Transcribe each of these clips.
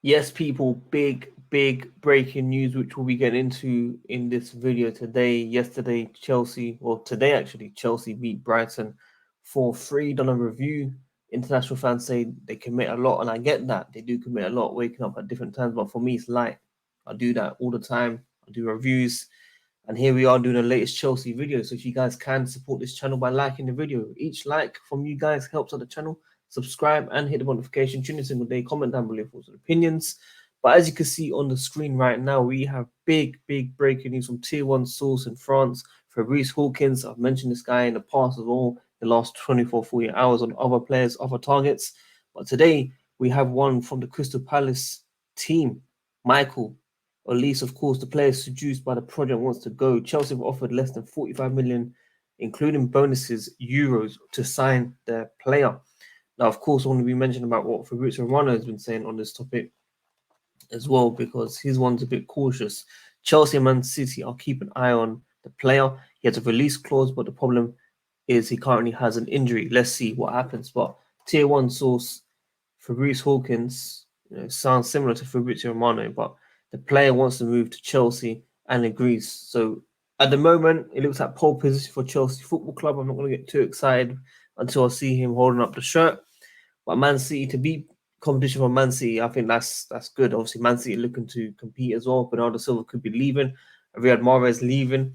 Yes, people, big breaking news, which we'll be getting into in this video today. Yesterday, Chelsea, or today actually, Chelsea beat Brighton 4-3. Done a review. International fans say they commit a lot, and I get that. They do commit a lot, waking up at different times, but for me, it's light. I do that all the time. I do reviews, and here we are doing the latest Chelsea video. So if you guys can support this channel by liking the video, each like from you guys helps out the channel. Subscribe and hit the notification. Tune in single day. Comment down below for some opinions. But as you can see on the screen right now, we have big breaking news from Tier 1 source in France. Fabrice Hawkins, I've mentioned this guy in the past as well, the last 24, 48 hours on other players, other targets. But today, we have one from the Crystal Palace team, Michael Olise. Of course, the player seduced by the project wants to go. Chelsea have offered less than 45 million, including bonuses, euros, to sign their player. Now, of course, I want to be mentioning about what Fabrizio Romano has been saying on this topic as well, because his one's a bit cautious. Chelsea and Man City are keeping an eye on the player. He has a release clause, but the problem is he currently has an injury. Let's see what happens. But Tier 1 source Fabrice Hawkins, sounds similar to Fabrizio Romano, but the player wants to move to Chelsea and agrees. So at the moment, it looks like pole position for Chelsea Football Club. I'm not going to get too excited until I see him holding up the shirt. But Man City, to beat competition for Man City, I think that's good. Obviously, Man City looking to compete as well. Bernardo Silva could be leaving. Riyad Mahrez leaving.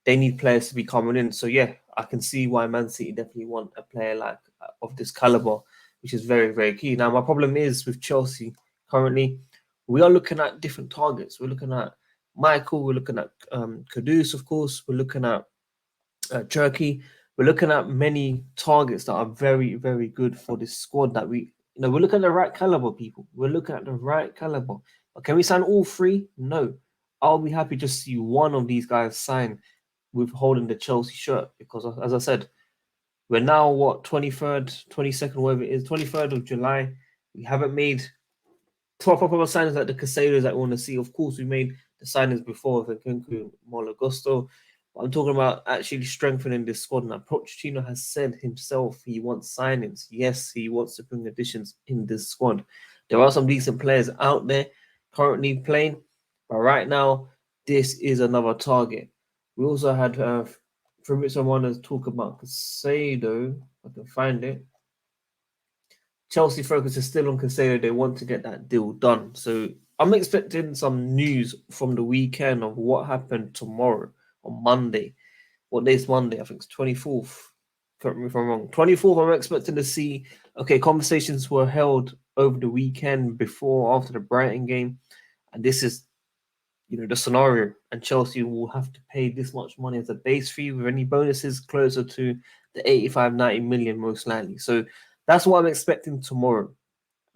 They need players to be coming in. So yeah, I can see why Man City definitely want a player like of this caliber, which is very key. Now, my problem is with Chelsea currently, we are looking at different targets. We're looking at Michael. We're looking at Kudus, of course. We're looking at Turkey. We're looking at many targets that are very good for this squad that we're looking at the right caliber, people. We're looking at the right caliber. But can we sign all three? No. I'll be happy to see one of these guys sign with holding the Chelsea shirt, because as I said, we're now 23rd, 22nd, whatever it is, 23rd of July. We haven't made proper signings like the Caicedos that we want to see. Of course, we made the signings before with Nkunku, Malagusto. But I'm talking about actually strengthening this squad. Now, Pochettino has said himself he wants signings. Yes, he wants to bring additions in this squad. There are some decent players out there currently playing, but right now, this is another target. We also had Fabrizio Romano talk about Caicedo. I can find it. Chelsea focus is still on Caicedo. They want to get that deal done. So I'm expecting some news from the weekend of what happened tomorrow on Monday. What day is Monday? I think it's 24th. Correct me if I'm wrong. 24th, I'm expecting to see, okay, conversations were held over the weekend before, after the Brighton game. And this is, the scenario. And Chelsea will have to pay this much money as a base fee with any bonuses closer to the 85, 90 million most likely. So that's what I'm expecting tomorrow.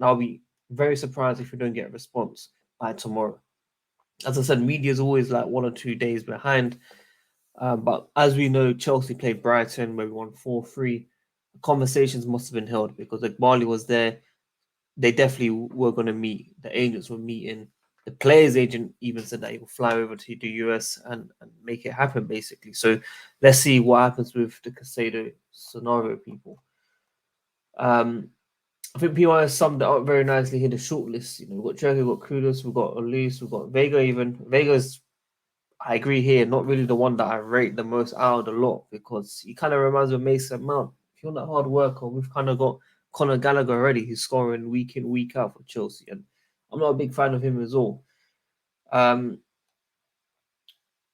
And I'll be very surprised if we don't get a response by tomorrow. As I said, media is always like 1 or 2 days behind. But as we know, Chelsea played Brighton where we won 4-3. Conversations must have been held because like Barley was there. They definitely were going to meet. The agents were meeting. The player's agent even said that he will fly over to the US and make it happen, basically. So let's see what happens with the Caicedo scenario, people. I think PY summed it up very nicely here, the shortlist. We've got Turkey, we've got Kudus, we've got Olise, we've got Vega even. Vega's, I agree here, not really the one that I rate the most out of the lot, because he kind of reminds me of Mason Mount. If you're not hard worker, we've kind of got Conor Gallagher already. He's scoring week in, week out for Chelsea, and I'm not a big fan of him as well.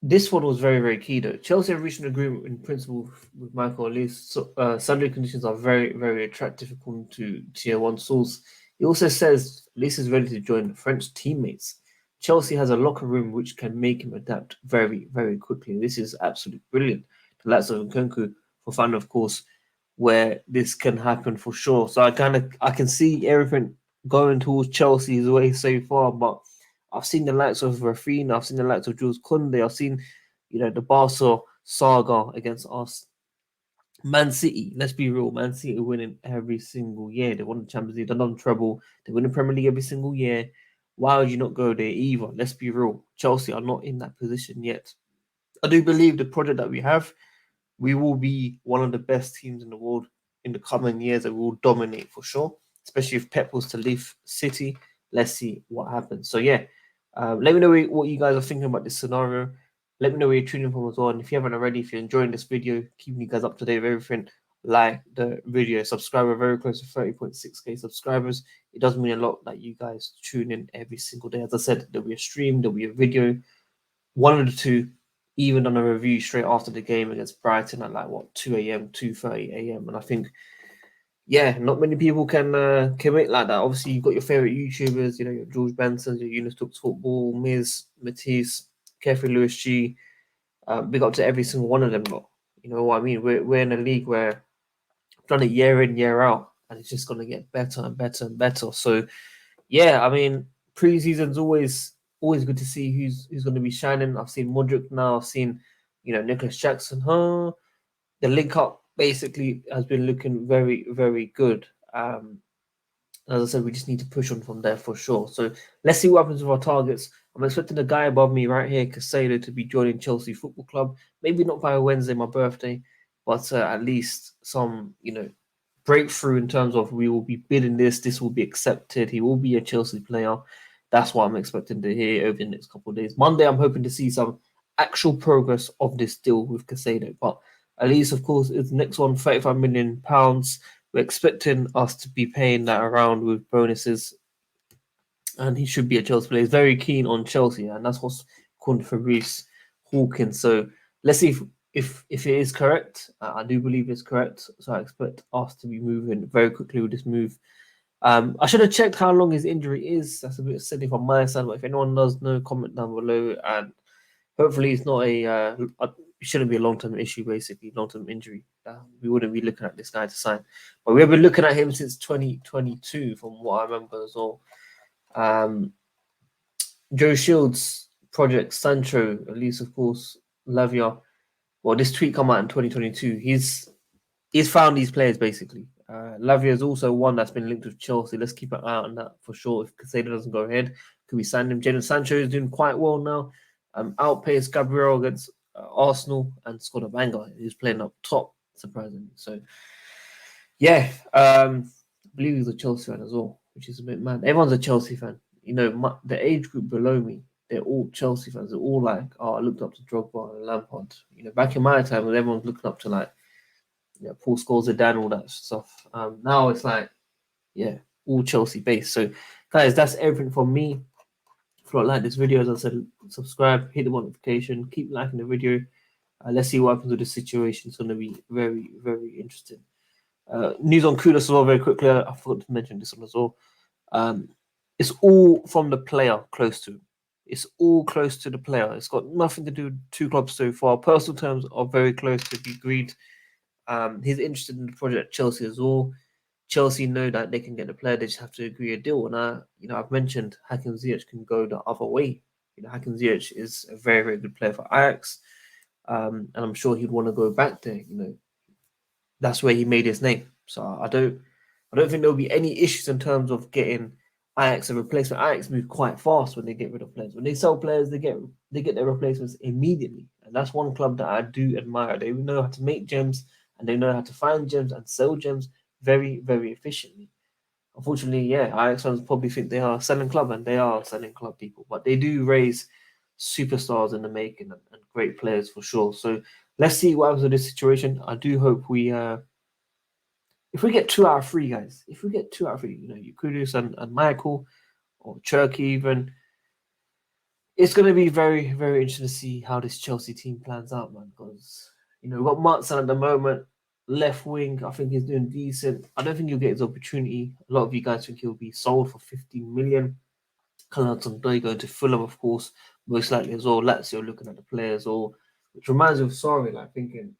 This one was very key though. Chelsea have reached an agreement in principle with Michael Olise. So, salary conditions are very attractive according to Tier 1 source. He also says Olise is ready to join the French teammates. Chelsea has a locker room which can make him adapt very quickly. This is absolutely brilliant. The likes of Nkunku, for fun, of course, where this can happen for sure. So I can see everything going towards Chelsea's way so far, but I've seen the likes of Rafinha, I've seen the likes of Jules Koundé, I've seen, the Barca saga against us. Man City, let's be real, Man City are winning every single year. They won the Champions League, they're not in trouble, they win the Premier League every single year. Why would you not go there either? Let's be real. Chelsea are not in that position yet. I do believe the project that we have, we will be one of the best teams in the world in the coming years, and we will dominate for sure. Especially if Pep was to leave City, let's see what happens. So yeah, let me know what you guys are thinking about this scenario. Let me know where you're tuning from as well. And if you haven't already, if you're enjoying this video, keeping you guys up to date with everything, like the video, subscribe. We're very close to 30.6k subscribers. It does mean a lot that you guys tune in every single day. As I said, there'll be a stream, there'll be a video, one of the two, even on a review straight after the game against Brighton at like what 2 a.m., 2:30 a.m. And I think, yeah, not many people can make like that. Obviously, you've got your favorite YouTubers, you know, your George Benson's, your Eunice Talks Football, Miz, Matisse, Kefri Lewis G. Big up to every single one of them lot. You know what I mean? We're in a league where we've done it year in, year out, and it's just gonna get better and better and better. So yeah, I mean, preseason's always good to see who's gonna be shining. I've seen Modric now, I've seen, you know, Nicholas Jackson. The link up basically has been looking very, very good. As I said, we just need to push on from there for sure. So let's see what happens with our targets. I'm expecting the guy above me right here, Caicedo, to be joining Chelsea Football Club. Maybe not by Wednesday, my birthday, but at least some, you know, breakthrough in terms of we will be bidding this. This will be accepted. He will be a Chelsea player. That's what I'm expecting to hear over the next couple of days. Monday, I'm hoping to see some actual progress of this deal with Caicedo. But at least, of course, it's the next one, £35 million. We're expecting us to be paying that around with bonuses, and he should be a Chelsea player. He's very keen on Chelsea, and that's what's according to Fabrice Hawkins. So let's see if it is correct. I do believe it's correct. So I expect us to be moving very quickly with this move. I should have checked how long his injury is. That's a bit silly from my side, but if anyone does know, comment down below. And hopefully, it's not it shouldn't be a long-term issue, basically, long-term injury. We wouldn't be looking at this guy to sign. But we have been looking at him since 2022, from what I remember as well. Joe Shields, Project Sancho, at least, of course, Lavia. Well, this tweet come out in 2022. He's found these players, basically. Lavia is also one that's been linked with Chelsea. Let's keep an eye on that for sure. If Caicedo doesn't go ahead, could we sign him? Jadon Sancho is doing quite well now. Outpaced Gabriel against Arsenal and scored a banger. He's playing up top, surprisingly. So, yeah, I believe he's a Chelsea fan as well, which is a bit mad. Everyone's a Chelsea fan. You know, the age group below me, they're all Chelsea fans. They're all like, oh, I looked up to Drogba and Lampard. You know, back in my time, when everyone's looking up to like, yeah, Paul Scholes, Zidane, all that stuff. Now it's like, yeah, all Chelsea based. So, guys, that's everything from me. If you like this video, as I said, subscribe, hit the notification, keep liking the video. Let's see what happens with the situation. It's going to be very, very interesting. News on Kudus as well, very quickly. I forgot to mention this one as well. It's all from the player close to him. It's all close to the player. It's got nothing to do with two clubs so far. Personal terms are very close to be agreed. He's interested in the project at Chelsea as well. Chelsea know that they can get the player. They just have to agree a deal. And you know, I've mentioned Hakim Ziyech can go the other way. You know, Hakim Ziyech is a very, very good player for Ajax, and I'm sure he'd want to go back there. You know, that's where he made his name. So I don't think there'll be any issues in terms of getting Ajax a replacement. Ajax move quite fast when they get rid of players. When they sell players, they get their replacements immediately. And that's one club that I do admire. They know how to make gems, and they know how to find gems and sell gems very, very efficiently. Unfortunately, yeah, Ajax fans probably think they are a selling club, and they are selling club people. But they do raise superstars in the making and great players for sure. So let's see what happens with this situation. I do hope we if we get 2 out of 3, guys, if we get 2 out of 3, you know, Kudus and Michael or Cherky even, it's going to be very, very interesting to see how this Chelsea team plans out, man. Because, you know, we've got Martin at the moment, left wing. I think he's doing decent. I don't think he'll get his opportunity. A lot of you guys think he'll be sold for 15 million. Callum going to Fulham, of course, most likely as well. Lazio looking at the players, or which reminds me of Sorry, like thinking,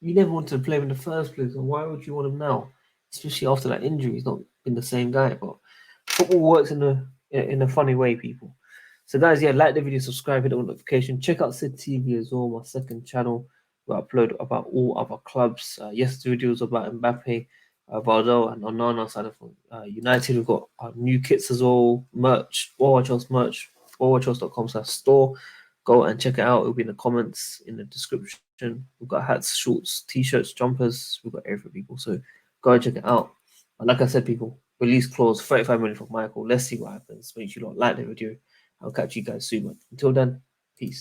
you never wanted to play him in the first place, and why would you want him now? Especially after that injury, he's not been the same guy. But football works in a funny way, people. So guys, yeah, like the video, subscribe, hit the notification. Check out Sid TV as well, my second channel, where I upload about all other clubs. Yesterday's video was about Mbappe, Valdel, and Onana side of United. We've got our new kits as well, merch, WorldWideChels merch, worldwidechels.com/store. Go and check it out. It'll be in the comments, in the description. We've got hats, shorts, t-shirts, jumpers. We've got everything, people. So go and check it out. And like I said, people, release clause 35 million for Michael. Let's see what happens. Make sure you like the video. I'll catch you guys soon. Until then, peace.